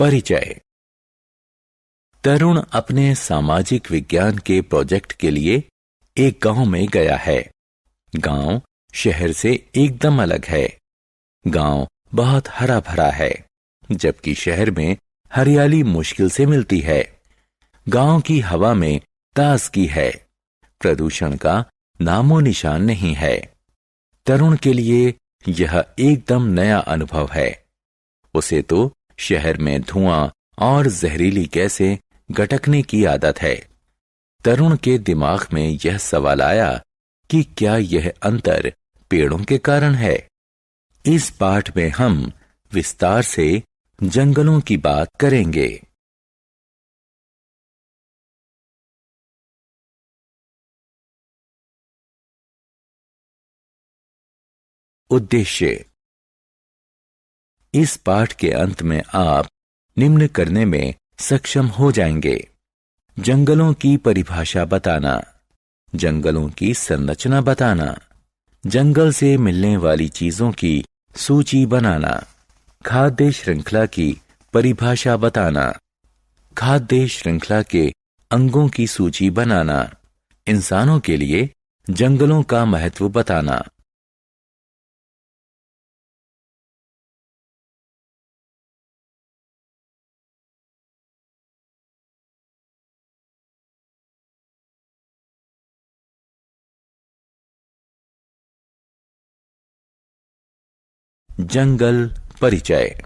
परिचय। तरुण अपने सामाजिक विज्ञान के प्रोजेक्ट के लिए एक गांव में गया है। गांव शहर से एकदम अलग है। गांव बहुत हरा भरा है, जबकि शहर में हरियाली मुश्किल से मिलती है। गांव की हवा में ताजगी है, प्रदूषण का नामो निशान नहीं है। तरुण के लिए यह एकदम नया अनुभव है। उसे तो शहर में धुआं और जहरीली गैसें गटकने की आदत है। तरुण के दिमाग में यह सवाल आया कि क्या यह अंतर पेड़ों के कारण है। इस पाठ में हम विस्तार से जंगलों की बात करेंगे। उद्देश्य। इस पाठ के अंत में आप निम्न करने में सक्षम हो जाएंगे: जंगलों की परिभाषा बताना, जंगलों की संरचना बताना, जंगल से मिलने वाली चीजों की सूची बनाना, खाद्य श्रृंखला की परिभाषा बताना, खाद्य श्रृंखला के अंगों की सूची बनाना, इंसानों के लिए जंगलों का महत्व बताना। जंगल परिचय।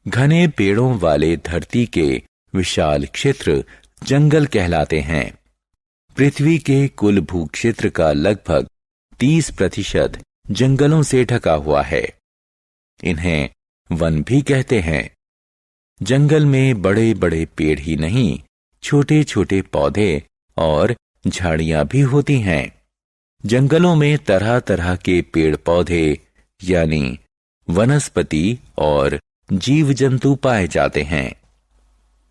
घने पेड़ों वाले धरती के विशाल क्षेत्र जंगल कहलाते हैं। पृथ्वी के कुल भूक्षेत्र का लगभग 30% जंगलों से ढका हुआ है। इन्हें वन भी कहते हैं। जंगल में बड़े बड़े पेड़ ही नहीं, छोटे छोटे पौधे और झाड़ियां भी होती हैं। जंगलों में तरह तरह के पेड़ पौधे यानी वनस्पति और जीव जंतु पाए जाते हैं।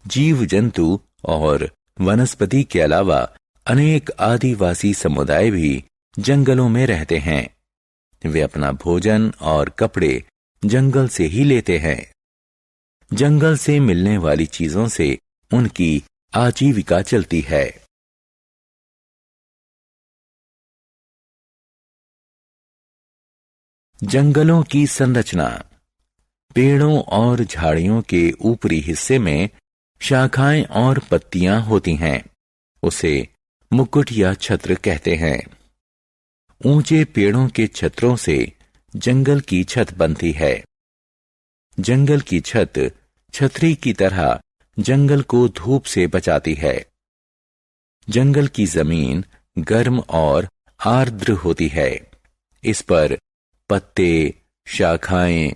जीव जंतु और वनस्पति के अलावा अनेक आदिवासी समुदाय भी जंगलों में रहते हैं। वे अपना भोजन और कपड़े जंगल से ही लेते हैं। जंगल से मिलने वाली चीजों से उनकी आजीविका चलती है। जंगलों की संरचना। पेड़ों और झाड़ियों के ऊपरी हिस्से में शाखाएं और पत्तियां होती हैं। उसे मुकुट या छत्र कहते हैं। ऊंचे पेड़ों के छत्रों से जंगल की छत बनती है। जंगल की छत छतरी की तरह जंगल को धूप से बचाती है। जंगल की जमीन गर्म और आर्द्र होती है। इस पर पत्ते, शाखाएं,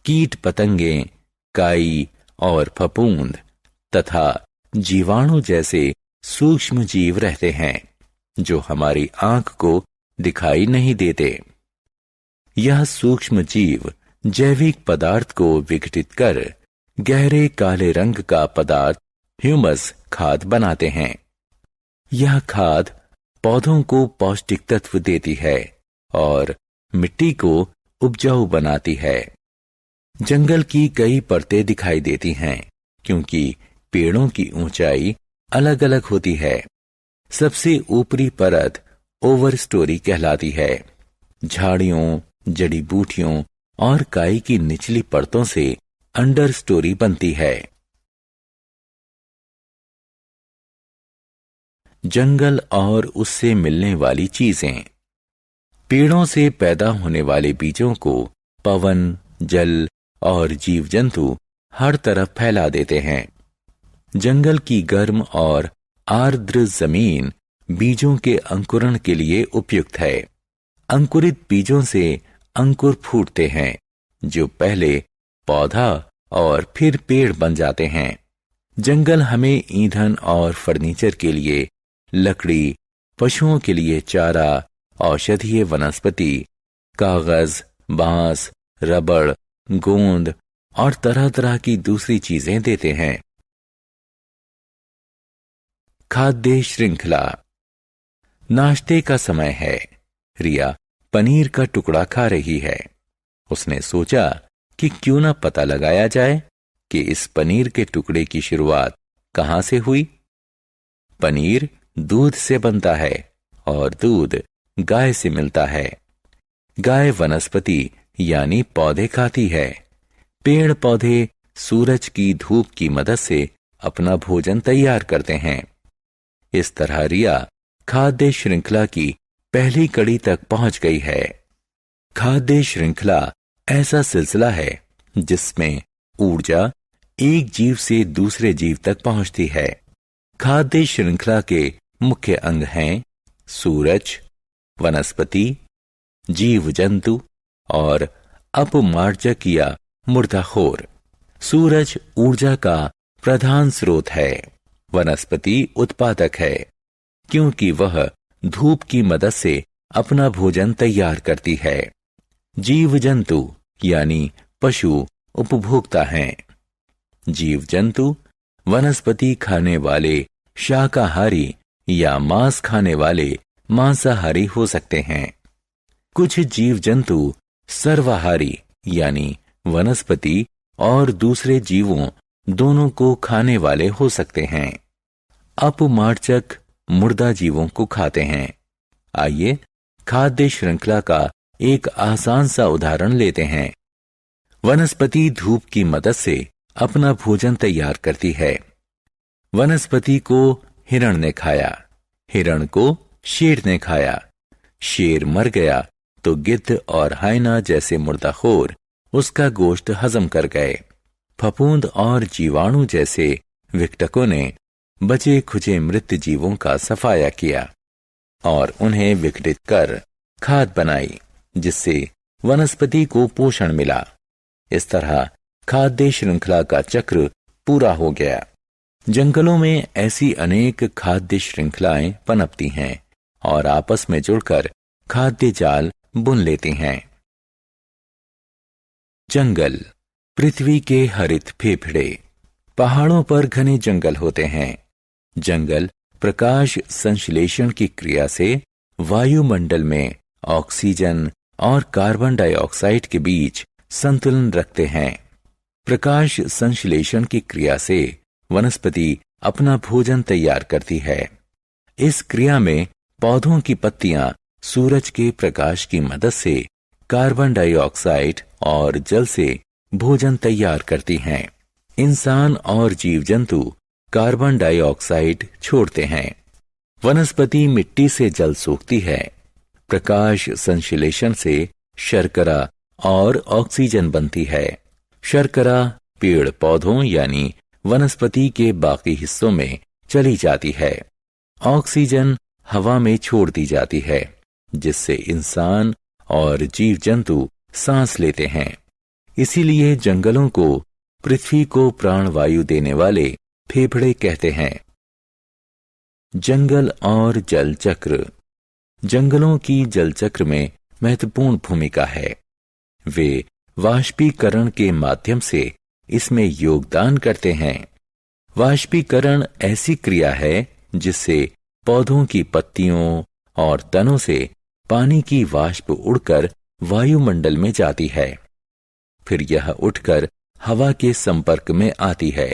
कीट पतंगे, काई और फफूंद तथा जीवाणु जैसे सूक्ष्म जीव रहते हैं, जो हमारी आंख को दिखाई नहीं देते। यह सूक्ष्म जीव जैविक पदार्थ को विघटित कर गहरे काले रंग का पदार्थ ह्यूमस खाद बनाते हैं। यह खाद पौधों को पौष्टिक तत्व देती है और मिट्टी को उपजाऊ बनाती है। जंगल की कई परतें दिखाई देती हैं, क्योंकि पेड़ों की ऊंचाई अलग अलग होती है। सबसे ऊपरी परत ओवर स्टोरी कहलाती है। झाड़ियों, जड़ी बूटियों और काई की निचली परतों से अंडर स्टोरी बनती है। जंगल और उससे मिलने वाली चीजें। पेड़ों से पैदा होने वाले बीजों को पवन, जल और जीव जंतु हर तरफ फैला देते हैं। जंगल की गर्म और आर्द्र जमीन बीजों के अंकुरण के लिए उपयुक्त है। अंकुरित बीजों से अंकुर फूटते हैं, जो पहले पौधा और फिर पेड़ बन जाते हैं। जंगल हमें ईंधन और फर्नीचर के लिए लकड़ी, पशुओं के लिए चारा, औषधीय वनस्पति, कागज, बांस, रबड़, गोंद और तरह तरह की दूसरी चीजें देते हैं। खाद्य श्रृंखला। नाश्ते का समय है। रिया पनीर का टुकड़ा खा रही है। उसने सोचा कि क्यों ना पता लगाया जाए कि इस पनीर के टुकड़े की शुरुआत कहां से हुई? पनीर दूध से बनता है और दूध गाय से मिलता है। गाय वनस्पति यानी पौधे खाती है। पेड़ पौधे सूरज की धूप की मदद से अपना भोजन तैयार करते हैं। इस तरह रिया खाद्य श्रृंखला की पहली कड़ी तक पहुंच गई है। खाद्य श्रृंखला ऐसा सिलसिला है जिसमें ऊर्जा एक जीव से दूसरे जीव तक पहुंचती है। खाद्य श्रृंखला के मुख्य अंग हैं सूरज, वनस्पति, जीव जंतु और अपमार्जक या मुर्दाखोर। सूरज ऊर्जा का प्रधान स्रोत है। वनस्पति उत्पादक है क्योंकि वह धूप की मदद से अपना भोजन तैयार करती है। जीव जंतु यानी पशु उपभोक्ता हैं। जीव जंतु वनस्पति खाने वाले शाकाहारी या मांस खाने वाले मांसाहारी हो सकते हैं। कुछ जीव जंतु सर्वाहारी यानी वनस्पति और दूसरे जीवों दोनों को खाने वाले हो सकते हैं। अपमार्जक मुर्दा जीवों को खाते हैं। आइए खाद्य श्रृंखला का एक आसान सा उदाहरण लेते हैं। वनस्पति धूप की मदद से अपना भोजन तैयार करती है। वनस्पति को हिरण ने खाया, हिरण को शेर ने खाया। शेर मर गया तो गिद्ध और हाइना जैसे मुर्दाखोर उसका गोश्त हजम कर गए। फफूंद और जीवाणु जैसे विघटकों ने बचे खुचे मृत जीवों का सफाया किया और उन्हें विघटित कर खाद बनाई, जिससे वनस्पति को पोषण मिला। इस तरह खाद्य श्रृंखला का चक्र पूरा हो गया। जंगलों में ऐसी अनेक खाद्य श्रृंखलाएं पनपती हैं और आपस में जुड़कर खाद्य जाल बुन लेती हैं। जंगल पृथ्वी के हरित फेफड़े। पहाड़ों पर घने जंगल होते हैं। जंगल प्रकाश संश्लेषण की क्रिया से वायुमंडल में ऑक्सीजन और कार्बन डाइऑक्साइड के बीच संतुलन रखते हैं। प्रकाश संश्लेषण की क्रिया से वनस्पति अपना भोजन तैयार करती है। इस क्रिया में पौधों की पत्तियां सूरज के प्रकाश की मदद से कार्बन डाइऑक्साइड और जल से भोजन तैयार करती हैं। इंसान और जीव जंतु कार्बन डाइऑक्साइड छोड़ते हैं। वनस्पति मिट्टी से जल सोखती है। प्रकाश संश्लेषण से शर्करा और ऑक्सीजन बनती है। शर्करा पेड़ पौधों यानी वनस्पति के बाकी हिस्सों में चली जाती है। ऑक्सीजन हवा में छोड़ दी जाती है, जिससे इंसान और जीव जंतु सांस लेते हैं। इसीलिए जंगलों को पृथ्वी को प्राणवायु देने वाले फेफड़े कहते हैं। जंगल और जल चक्र। जंगलों की जल चक्र में महत्वपूर्ण भूमिका है। वे वाष्पीकरण के माध्यम से इसमें योगदान करते हैं। वाष्पीकरण ऐसी क्रिया है जिससे पौधों की पत्तियों और तनों से पानी की वाष्प उड़कर वायुमंडल में जाती है। फिर यह उठकर हवा के संपर्क में आती है।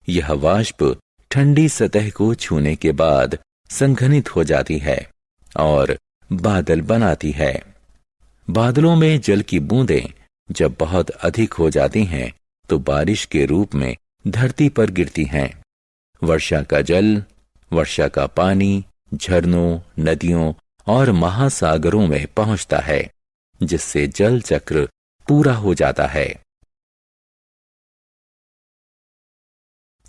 यह वाष्प ठंडी सतह को छूने के बाद संघनित हो जाती है और बादल बनाती है। बादलों में जल की बूंदें जब बहुत अधिक हो जाती हैं तो बारिश के रूप में धरती पर गिरती हैं। वर्षा का जल, वर्षा का पानी झरनों, नदियों और महासागरों में पहुंचता है, जिससे जल चक्र पूरा हो जाता है।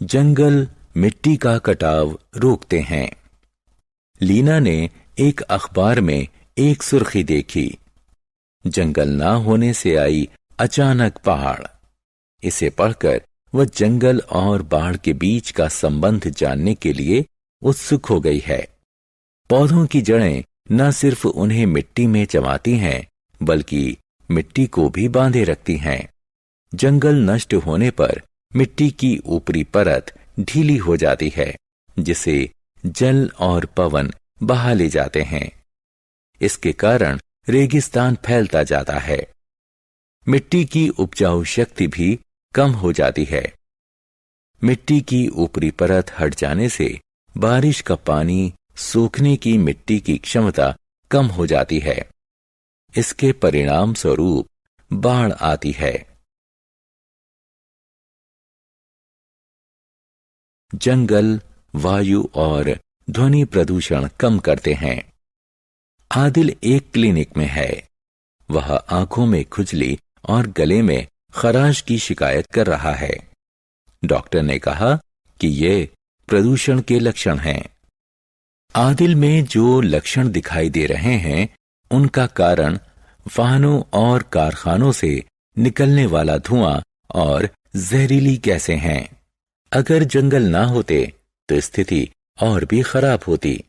जंगल मिट्टी का कटाव रोकते हैं। लीना ने एक अखबार में एक सुर्खी देखी, जंगल ना होने से आई अचानक बाढ़। इसे पढ़कर वह जंगल और बाढ़ के बीच का संबंध जानने के लिए उत्सुक हो गई है। पौधों की जड़ें न सिर्फ उन्हें मिट्टी में जमाती हैं, बल्कि मिट्टी को भी बांधे रखती हैं। जंगल नष्ट होने पर मिट्टी की ऊपरी परत ढीली हो जाती है, जिसे जल और पवन बहा ले जाते हैं। इसके कारण रेगिस्तान फैलता जाता है। मिट्टी की उपजाऊ शक्ति भी कम हो जाती है। मिट्टी की ऊपरी परत हट जाने से बारिश का पानी सूखने की मिट्टी की क्षमता कम हो जाती है। इसके परिणाम स्वरूप बाढ़ आती है। जंगल वायु और ध्वनि प्रदूषण कम करते हैं। आदिल एक क्लिनिक में है। वह आंखों में खुजली और गले में खराश की शिकायत कर रहा है। डॉक्टर ने कहा कि ये प्रदूषण के लक्षण हैं। आदिल में जो लक्षण दिखाई दे रहे हैं उनका कारण वाहनों और कारखानों से निकलने वाला धुआं और जहरीली गैसें हैं। अगर जंगल ना होते तो स्थिति और भी खराब होती,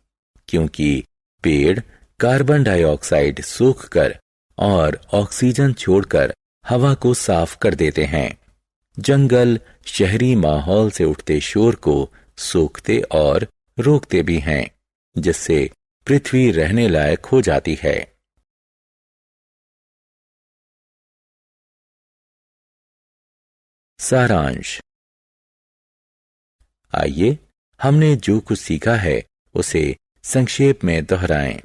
क्योंकि पेड़ कार्बन डाइऑक्साइड सोखकर और ऑक्सीजन छोड़कर हवा को साफ कर देते हैं। जंगल शहरी माहौल से उठते शोर को सोखते और रोकते भी हैं, जिससे पृथ्वी रहने लायक हो जाती है। सारांश। आइए हमने जो कुछ सीखा है उसे संक्षेप में दोहराएं।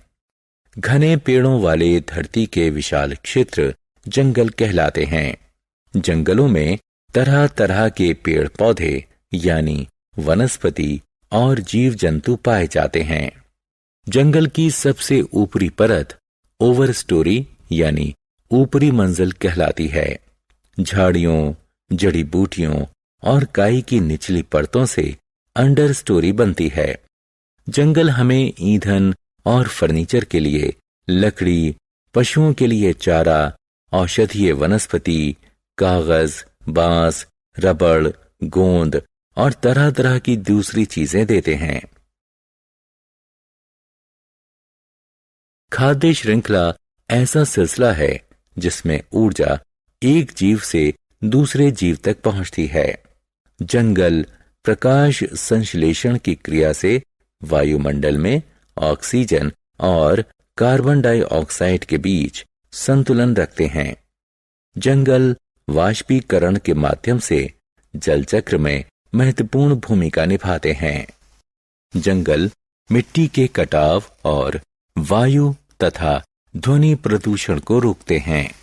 घने पेड़ों वाले धरती के विशाल क्षेत्र जंगल कहलाते हैं। जंगलों में तरह तरह के पेड़ पौधे यानी वनस्पति और जीव जंतु पाए जाते हैं। जंगल की सबसे ऊपरी परत ओवर स्टोरी यानी ऊपरी मंजिल कहलाती है। झाड़ियों, जड़ी बूटियों और काई की निचली परतों से अंडर स्टोरी बनती है। जंगल हमें ईंधन और फर्नीचर के लिए लकड़ी, पशुओं के लिए चारा, औषधीय वनस्पति, कागज, बांस, रबड़, गोंद और तरह तरह की दूसरी चीजें देते हैं। खाद्य श्रृंखला ऐसा सिलसिला है जिसमें ऊर्जा एक जीव से दूसरे जीव तक पहुंचती है। जंगल प्रकाश संश्लेषण की क्रिया से वायुमंडल में ऑक्सीजन और कार्बन डाइऑक्साइड के बीच संतुलन रखते हैं। जंगल वाष्पीकरण के माध्यम से जल चक्र में महत्वपूर्ण भूमिका निभाते हैं। जंगल मिट्टी के कटाव और वायु तथा ध्वनि प्रदूषण को रोकते हैं।